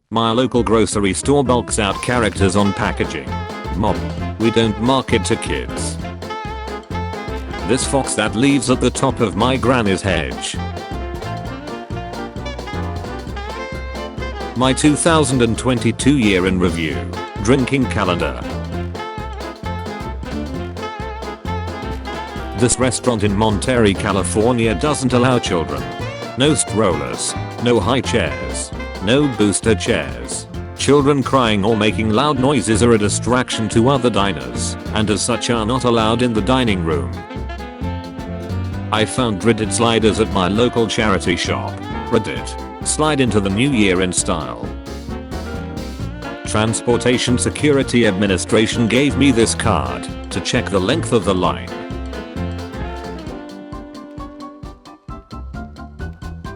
My local grocery store bulks out characters on packaging. Mom, we don't market to kids. This fox that leaves at the top of my granny's hedge. My 2022 year in review. Drinking calendar. This restaurant in Monterey, California doesn't allow children. No strollers. No high chairs. No booster chairs. Children crying or making loud noises are a distraction to other diners, and as such are not allowed in the dining room. I found dreaded sliders at my local charity shop. Reddit. Slide into the new year in style. Transportation Security Administration gave me this card to check the length of the line.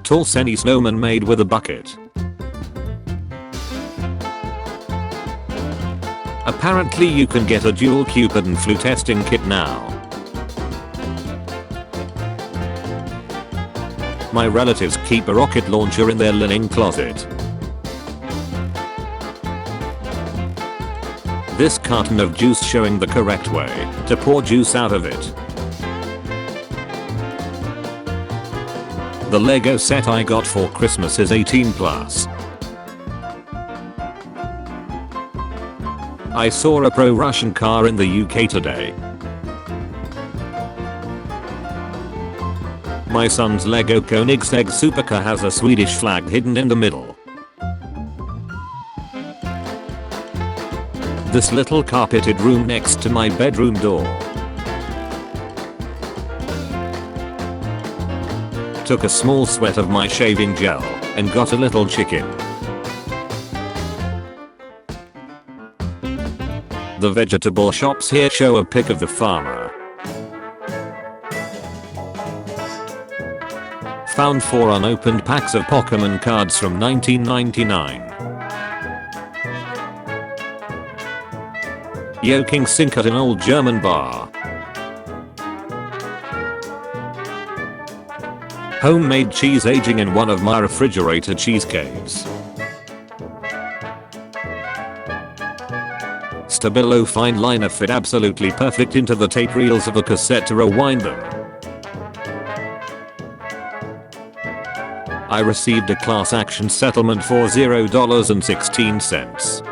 Tall semi snowman made with a bucket. Apparently you can get a dual Cupid and flu testing kit now. My relatives keep a rocket launcher in their linen closet. This carton of juice showing the correct way to pour juice out of it. The Lego set I got for Christmas is 18+. I saw a pro-Russian car in the UK today. My son's Lego Koenigsegg supercar has a Swedish flag hidden in the middle. This little carpeted room next to my bedroom door. Took a small sweat of my shaving gel and got a little chicken. The vegetable shops here show a pic of the farmer. Found 4 unopened packs of Pokemon cards from 1999. Yoking sink at an old German bar. Homemade cheese aging in one of my refrigerator cheese caves. Stabilo fine liner fit absolutely perfect into the tape reels of a cassette to rewind them. I received a class action settlement for $0.16.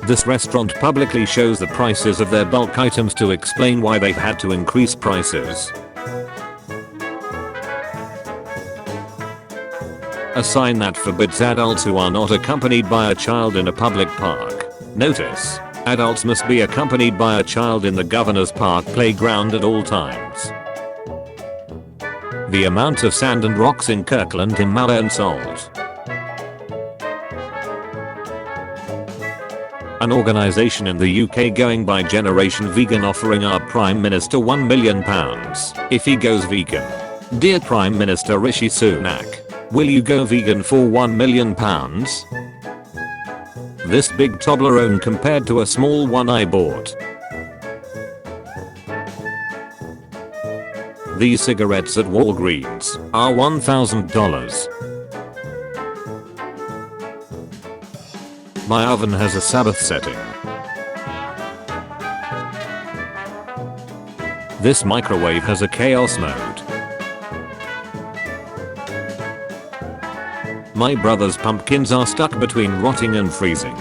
This restaurant publicly shows the prices of their bulk items to explain why they've had to increase prices. A sign that forbids adults who are not accompanied by a child in a public park. Notice: adults must be accompanied by a child in the Governor's Park playground at all times. The amount of sand and rocks in Kirkland Himalaya and salt. An organisation in the UK going by Generation Vegan offering our Prime Minister £1 million if he goes vegan. Dear Prime Minister Rishi Sunak, will you go vegan for £1 million? This big Toblerone compared to a small one I bought. These cigarettes at Walgreens are $1,000. My oven has a Sabbath setting. This microwave has a chaos mode. My brother's pumpkins are stuck between rotting and freezing.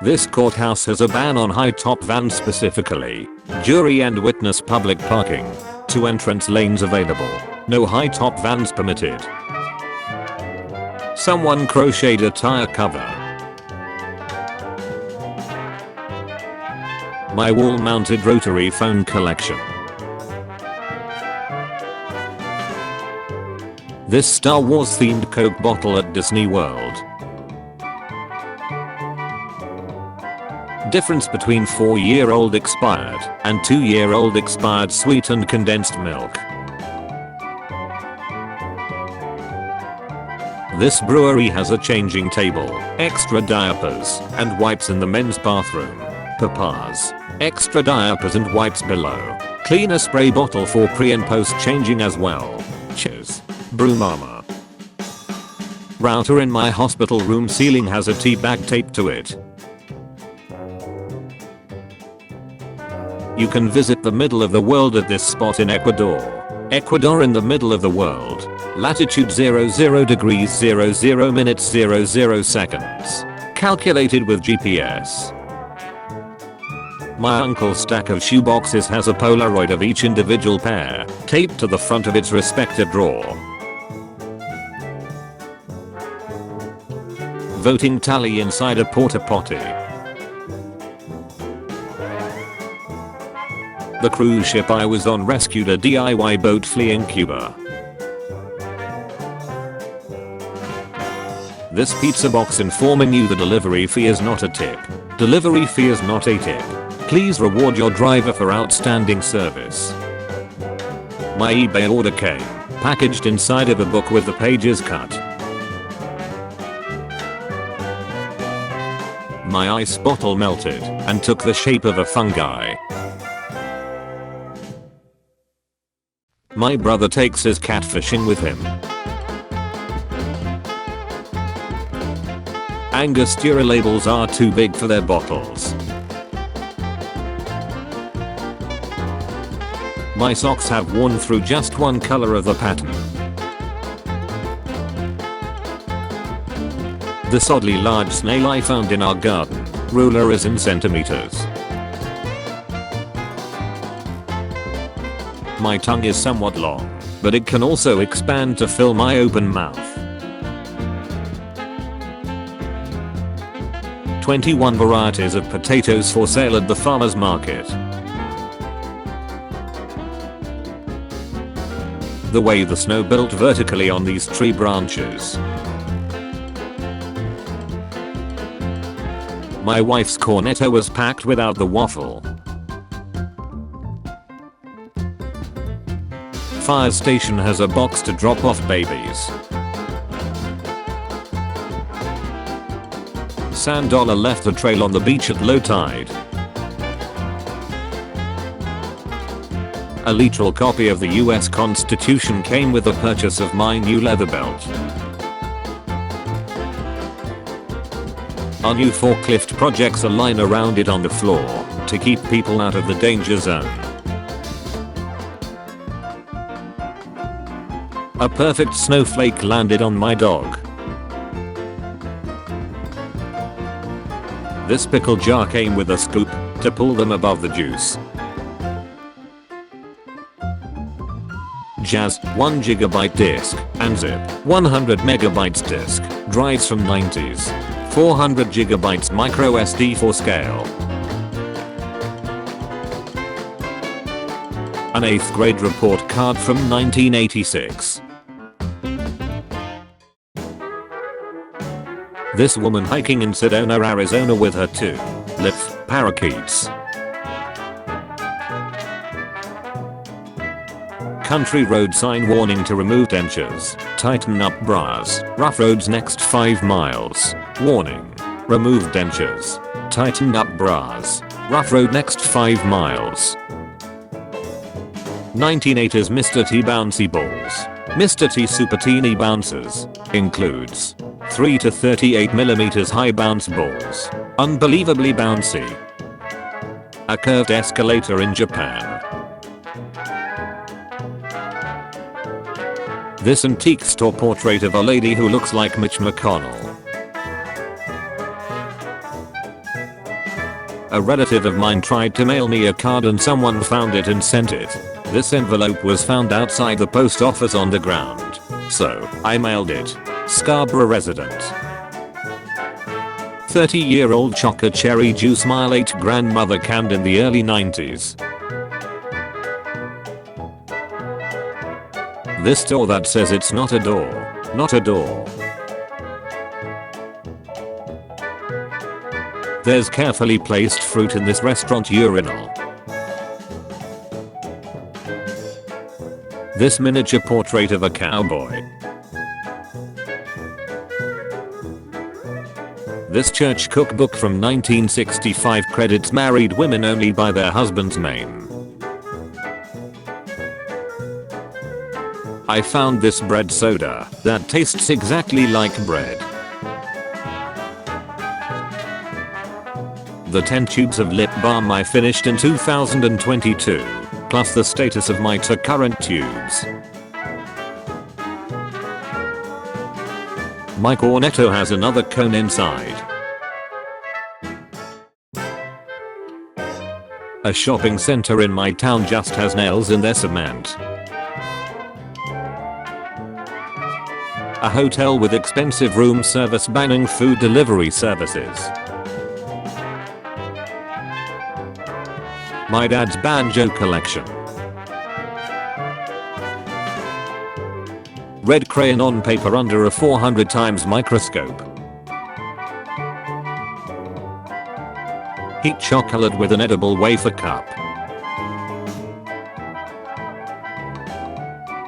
This courthouse has a ban on high-top vans, specifically jury and witness public parking. 2 entrance lanes available. No high-top vans permitted. Someone crocheted a tire cover. My wall-mounted rotary phone collection. This Star Wars themed Coke bottle at Disney World. Difference between 4-year-old expired and 2-year-old expired sweetened condensed milk. This brewery has a changing table, extra diapers, and wipes in the men's bathroom. Papas. Extra diapers and wipes below. Clean a spray bottle for pre and post changing as well. Cheers. Broom armor. Router in my hospital room ceiling has a tea bag taped to it. You can visit the middle of the world at this spot in Ecuador. Ecuador in the middle of the world. Latitude 00 degrees 00 minutes 00 seconds. Calculated with GPS. My uncle's stack of shoeboxes has a Polaroid of each individual pair, taped to the front of its respective drawer. Voting tally inside a porta potty. The cruise ship I was on rescued a DIY boat fleeing Cuba. This pizza box informing you the delivery fee is not a tip. Delivery fee is not a tip. Please reward your driver for outstanding service. My eBay order came, packaged inside of a book with the pages cut. My ice bottle melted and took the shape of a fungi. My brother takes his cat fishing with him. Angostura labels are too big for their bottles. My socks have worn through just one color of the pattern. This oddly large snail I found in our garden. Ruler is in centimeters. My tongue is somewhat long, but it can also expand to fill my open mouth. 21 varieties of potatoes for sale at the farmer's market. The way the snow built vertically on these tree branches. My wife's cornetto was packed without the waffle. Fire station has a box to drop off babies. Sand dollar left the trail on the beach at low tide. A literal copy of the US Constitution came with the purchase of my new leather belt. Our new forklift projects a line around it on the floor to keep people out of the danger zone. A perfect snowflake landed on my dog. This pickle jar came with a scoop to pull them above the juice. Jazz 1GB disc and zip 100MB disc. Drives from 90s. 400GB micro SD for scale. An 8th grade report card from 1986. This woman hiking in Sedona, Arizona with her two live parakeets. Country road sign warning to remove dentures. Tighten up bras. Rough roads next 5 miles. Warning. Remove dentures. Tighten up bras. Rough road next 5 miles. 1980s Mr. T bouncy balls. Mr. T Super Teeny bouncers. Includes 3 to 38mm high bounce balls. Unbelievably bouncy. A curved escalator in Japan. This antique store portrait of a lady who looks like Mitch McConnell. A relative of mine tried to mail me a card and someone found it and sent it. This envelope was found outside the post office on the ground. So, I mailed it. Scarborough resident. 30-year-old chocolate cherry juice my late grandmother canned in the early 90s. This store that says it's not a door. Not a door. There's carefully placed fruit in this restaurant urinal. This miniature portrait of a cowboy. This church cookbook from 1965 credits married women only by their husband's name. I found this bread soda that tastes exactly like bread. The 10 tubes of lip balm I finished in 2022, plus the status of my 2 current tubes. My cornetto has another cone inside. A shopping center in my town just has nails in their cement. A hotel with expensive room service banning food delivery services. My dad's banjo collection. Red crayon on paper under a 400 times microscope. Heat chocolate with an edible wafer cup.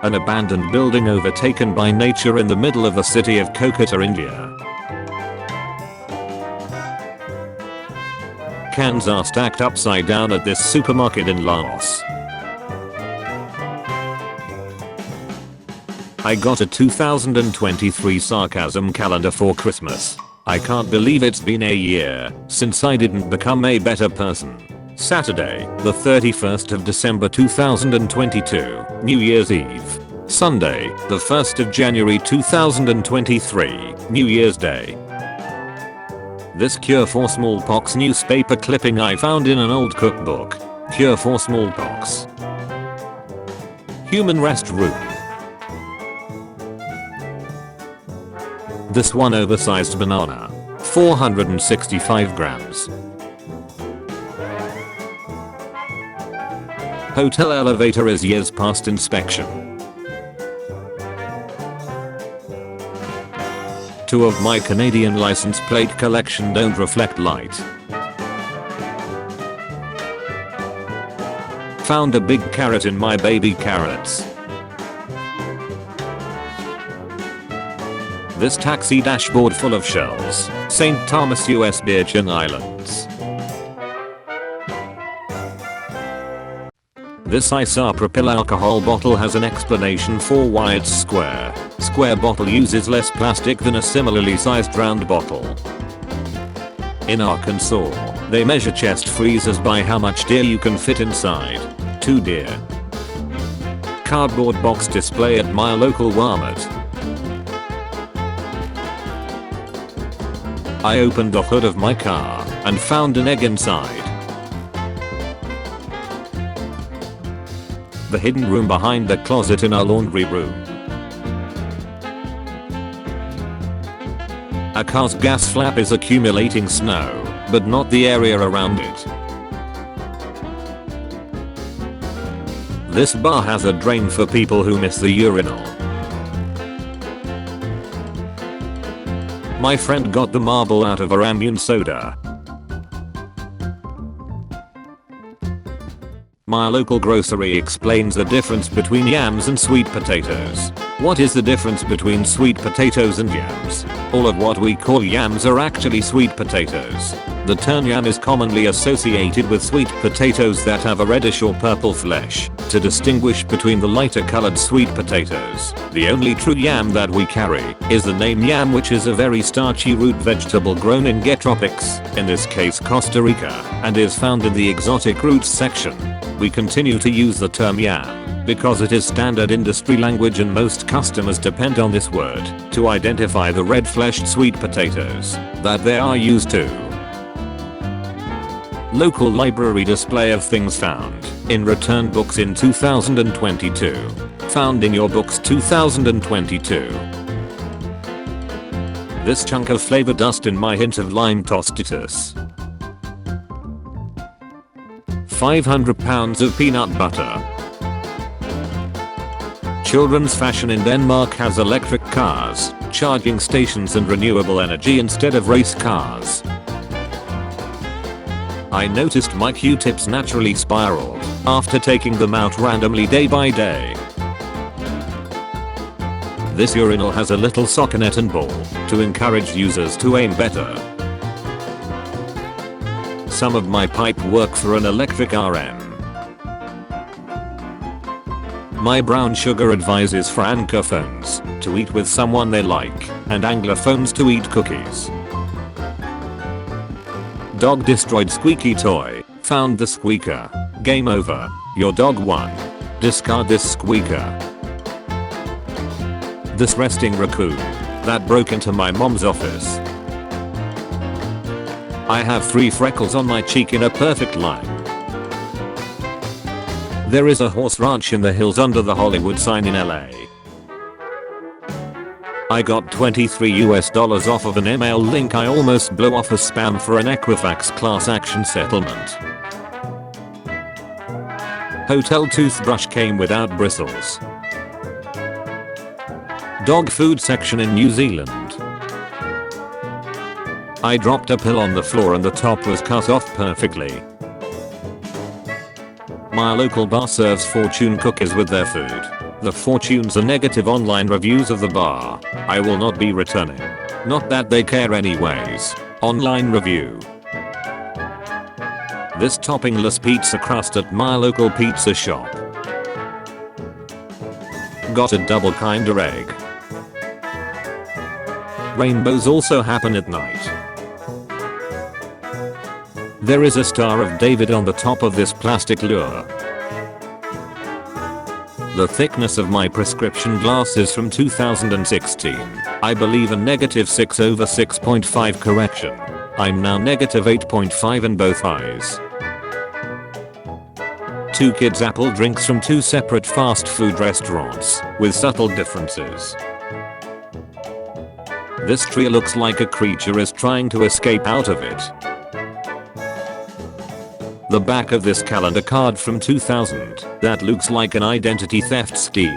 An abandoned building overtaken by nature in the middle of the city of Kolkata, India. Cans are stacked upside down at this supermarket in Laos. I got a 2023 sarcasm calendar for Christmas. I can't believe it's been a year since I didn't become a better person. Saturday, the 31st of December 2022, New Year's Eve. Sunday, the 1st of January 2023, New Year's Day. This cure for smallpox newspaper clipping I found in an old cookbook. Cure for smallpox. Human restroom. This one oversized banana. 465 grams. Hotel elevator is years past inspection. 2 of my Canadian license plate collection don't reflect light. Found a big carrot in my baby carrots. This taxi dashboard full of shells. St. Thomas US Virgin Islands. This isopropyl alcohol bottle has an explanation for why it's square. Square bottle uses less plastic than a similarly sized round bottle. In Arkansas, they measure chest freezers by how much deer you can fit inside. 2 deer. Cardboard box display at my local Walmart. I opened the hood of my car and found an egg inside. The hidden room behind the closet in our laundry room. A car's gas flap is accumulating snow, but not the area around it. This bar has a drain for people who miss the urinal. My friend got the marble out of a Ramune soda. My local grocery explains the difference between yams and sweet potatoes. What is the difference between sweet potatoes and yams? All of what we call yams are actually sweet potatoes. The term yam is commonly associated with sweet potatoes that have a reddish or purple flesh. To distinguish between the lighter colored sweet potatoes, the only true yam that we carry is the name yam, which is a very starchy root vegetable grown in tropics, in this case Costa Rica, and is found in the exotic roots section. We continue to use the term yam because it is standard industry language and most customers depend on this word to identify the red-fleshed sweet potatoes that they are used to. Local library display of things found in return books in 2022. Found in your books 2022. This chunk of flavor dust in my hint of lime tostitus. 500 pounds of peanut butter. Children's fashion in Denmark has electric cars, charging stations and renewable energy instead of race cars. I noticed my Q-tips naturally spiraled after taking them out randomly day by day. This urinal has a little sockenet and ball to encourage users to aim better. Some of my pipe work for an electric RM. My brown sugar advises francophones to eat with someone they like and anglophones to eat cookies. Dog destroyed squeaky toy. Found the squeaker. Game over. Your dog won. Discard this squeaker. This resting raccoon that broke into my mom's office. I have 3 freckles on my cheek in a perfect line. There is a horse ranch in the hills under the Hollywood sign in LA. I got $23 off of an email link. I almost blew off a spam for an Equifax class action settlement. Hotel toothbrush came without bristles. Dog food section in New Zealand. I dropped a pill on the floor and the top was cut off perfectly. My local bar serves fortune cookies with their food. The fortunes are negative online reviews of the bar. I will not be returning. Not that they care anyways. Online review. This toppingless pizza crust at my local pizza shop. Got a double kinder egg. Rainbows also happen at night. There is a Star of David on the top of this plastic lure. The thickness of my prescription glasses from 2016. I believe a -6/6.5 correction. I'm now -8.5 in both eyes. 2 kids apple drinks from 2 separate fast food restaurants with subtle differences. This tree looks like a creature is trying to escape out of it. The back of this calendar card from 2000 that looks like an identity theft scheme.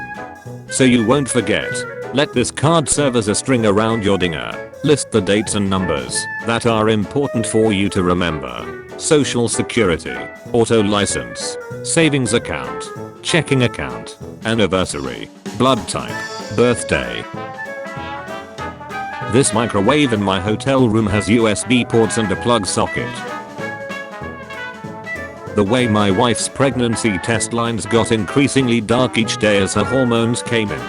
So you won't forget. Let this card serve as a string around your dinger. List the dates and numbers that are important for you to remember. Social security, auto license, savings account, checking account, anniversary, blood type, birthday. This microwave in my hotel room has USB ports and a plug socket. The way my wife's pregnancy test lines got increasingly dark each day as her hormones came in.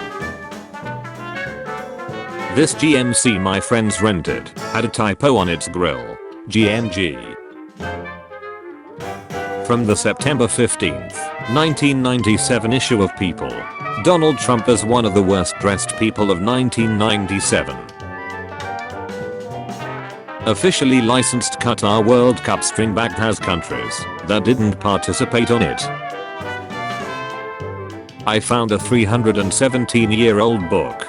This GMC my friends rented had a typo on its grill. GMG. From the September 15th, 1997 issue of People. Donald Trump is one of the worst dressed people of 1997. Officially licensed Qatar World Cup string bag has countries that didn't participate on it. I found a 317-year-old book.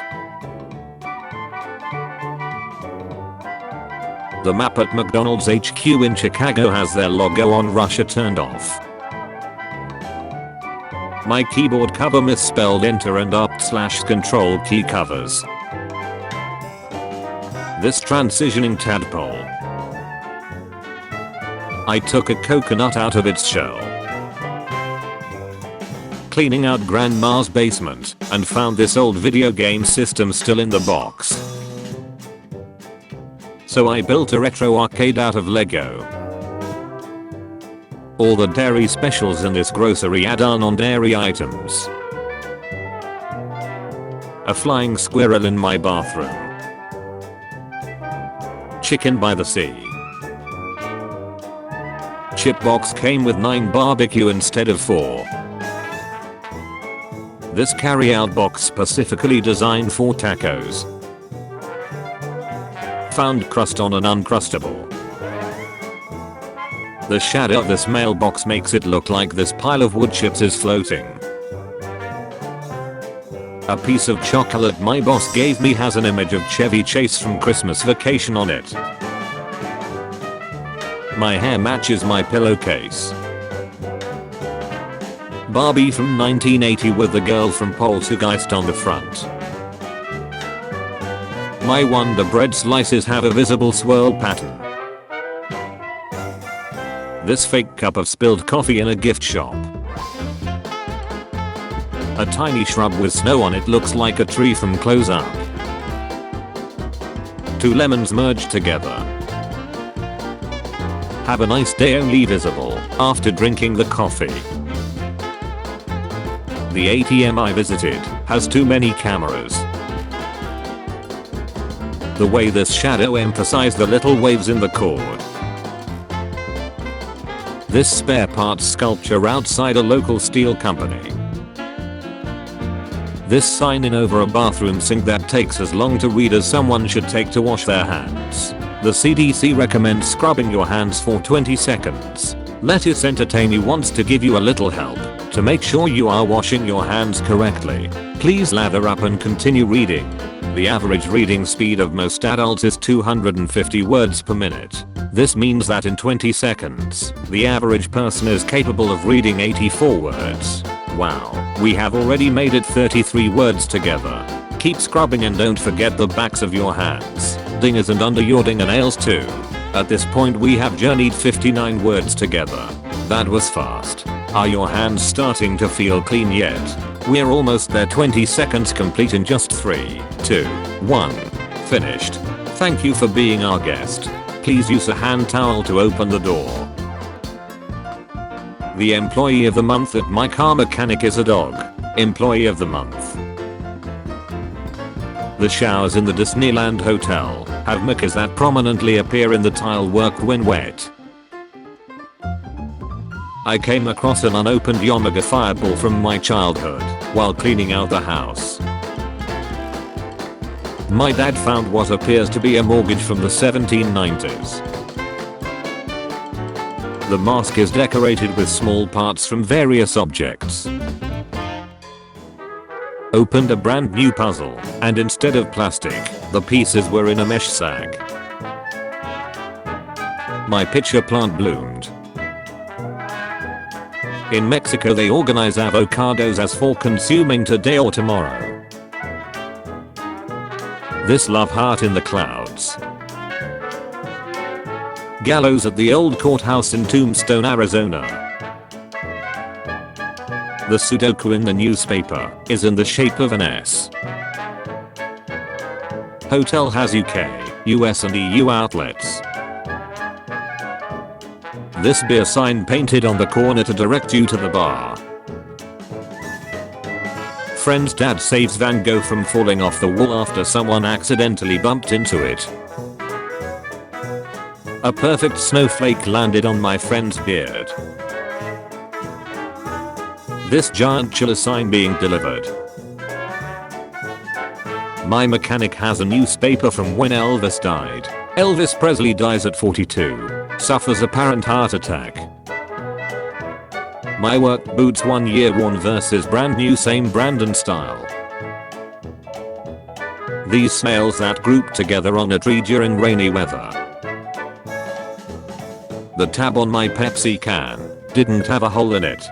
The map at McDonald's HQ in Chicago has their logo on Russia turned off. My keyboard cover misspelled enter and Alt/Control key covers. This transitioning tadpole. I took a coconut out of its shell. Cleaning out grandma's basement and found this old video game system still in the box. So I built a retro arcade out of Lego. All the dairy specials in this grocery add-on on dairy items. A flying squirrel in my bathroom. Chicken by the sea. Chip box came with 9 barbecue instead of 4. This carry-out box specifically designed for tacos. Found crust on an Uncrustable. The shadow of this mailbox makes it look like this pile of wood chips is floating. A piece of chocolate my boss gave me has an image of Chevy Chase from Christmas Vacation on it. My hair matches my pillowcase. Barbie from 1980 with the girl from Poltergeist on the front. My Wonder Bread slices have a visible swirl pattern. This fake cup of spilled coffee in a gift shop. A tiny shrub with snow on it looks like a tree from close up. 2 lemons merged together. Have a nice day only visible after drinking the coffee. The ATM I visited has too many cameras. The way this shadow emphasized the little waves in the cord. This spare parts sculpture outside a local steel company. This sign in over a bathroom sink that takes as long to read as someone should take to wash their hands. The CDC recommends scrubbing your hands for 20 seconds. Lettuce Entertainment wants to give you a little help to make sure you are washing your hands correctly. Please lather up and continue reading. The average reading speed of most adults is 250 words per minute. This means that in 20 seconds, the average person is capable of reading 84 words. Wow, we have already made it 33 words together. Keep scrubbing and don't forget the backs of your hands, dingers and under your fingernails too. At this point we have journeyed 59 words together. That was fast. Are your hands starting to feel clean yet? We're almost there, 20 seconds complete in just 3, 2, 1. Finished. Thank you for being our guest. Please use a hand towel to open the door. The employee of the month at my car mechanic is a dog. Employee of the month. The showers in the Disneyland Hotel have mirrors that prominently appear in the tile work when wet. I came across an unopened Yamaga fireball from my childhood while cleaning out the house. My dad found what appears to be a mortgage from the 1790s. The mask is decorated with small parts from various objects. Opened a brand new puzzle, and instead of plastic, the pieces were in a mesh sack. My pitcher plant bloomed. In Mexico they organize avocados as for consuming today or tomorrow. This love heart in the clouds. Gallows at the old courthouse in Tombstone, Arizona. The Sudoku in the newspaper is in the shape of an S. Hotel has UK, US and EU outlets. This beer sign painted on the corner to direct you to the bar. Friend's dad saves Van Gogh from falling off the wall after someone accidentally bumped into it. A perfect snowflake landed on my friend's beard. This giant chiller sign being delivered. My mechanic has a newspaper from when Elvis died. Elvis Presley dies at 42. Suffers apparent heart attack. My work boots 1 year worn versus brand new, same brand and style. These snails that group together on a tree during rainy weather. The tab on my Pepsi can didn't have a hole in it.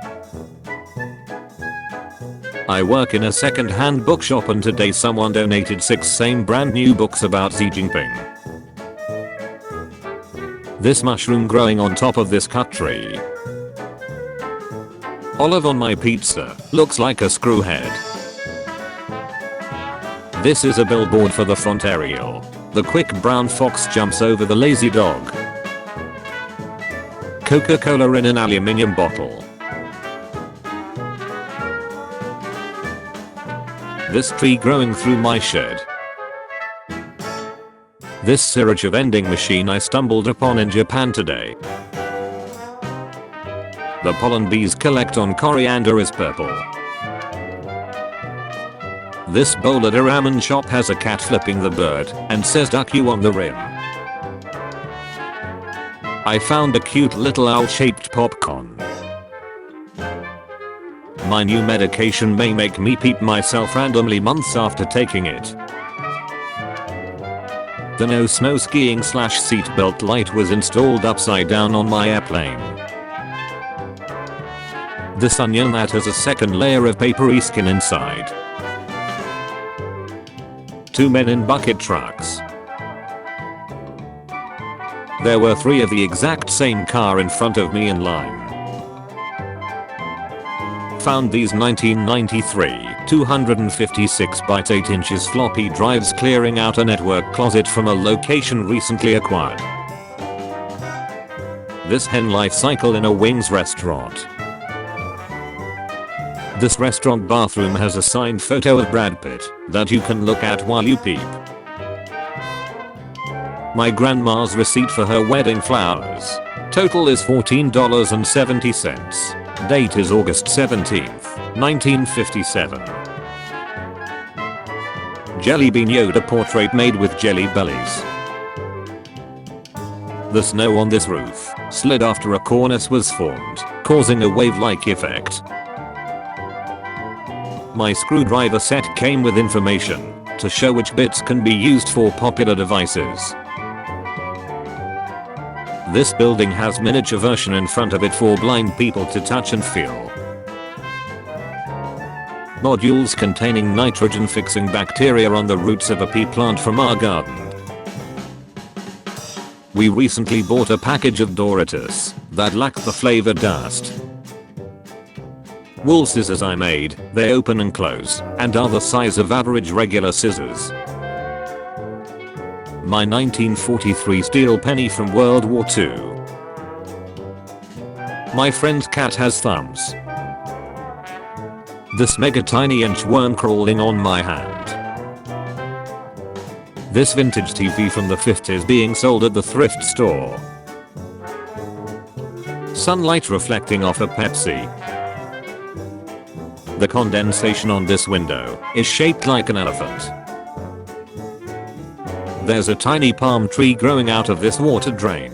I work in a second-hand bookshop and today someone donated 6 same brand new books about Xi Jinping. This mushroom growing on top of this cut tree. Olive on my pizza looks like a screw head. This is a billboard for the Fontainebleau. The quick brown fox jumps over the lazy dog. Coca-Cola in an aluminium bottle. This tree growing through my shed. This sriracha vending machine I stumbled upon in Japan today. The pollen bees collect on coriander is purple. This bowl at a ramen shop has a cat flipping the bird and says "duck you" on the rim. I found a cute little owl-shaped popcorn. My new medication may make me peep myself randomly months after taking it. The no snow skiing / seatbelt light was installed upside down on my airplane. This onion that has a second layer of papery skin inside. 2 men in bucket trucks. There were 3 of the exact same car in front of me in line. Found these 1993 256 by 8 inches floppy drives clearing out a network closet from a location recently acquired. This hen life cycle in a wings restaurant. This restaurant bathroom has a signed photo of Brad Pitt that you can look at while you peep. My grandma's receipt for her wedding flowers. Total is $14.70. Date is August 17th, 1957. Jelly Bean Yoda portrait made with jelly bellies. The snow on this roof slid after a cornice was formed, causing a wave-like effect. My screwdriver set came with information to show which bits can be used for popular devices. This building has miniature version in front of it for blind people to touch and feel. Modules containing nitrogen fixing bacteria on the roots of a pea plant from our garden. We recently bought a package of Doritos that lacked the flavor dust. Wool scissors I made, they open and close and are the size of average regular scissors. My 1943 steel penny from World War II. My friend's cat has thumbs. This mega tiny inchworm crawling on my hand. This vintage TV from the 50s being sold at the thrift store. Sunlight reflecting off a Pepsi. The condensation on this window is shaped like an elephant. There's a tiny palm tree growing out of this water drain.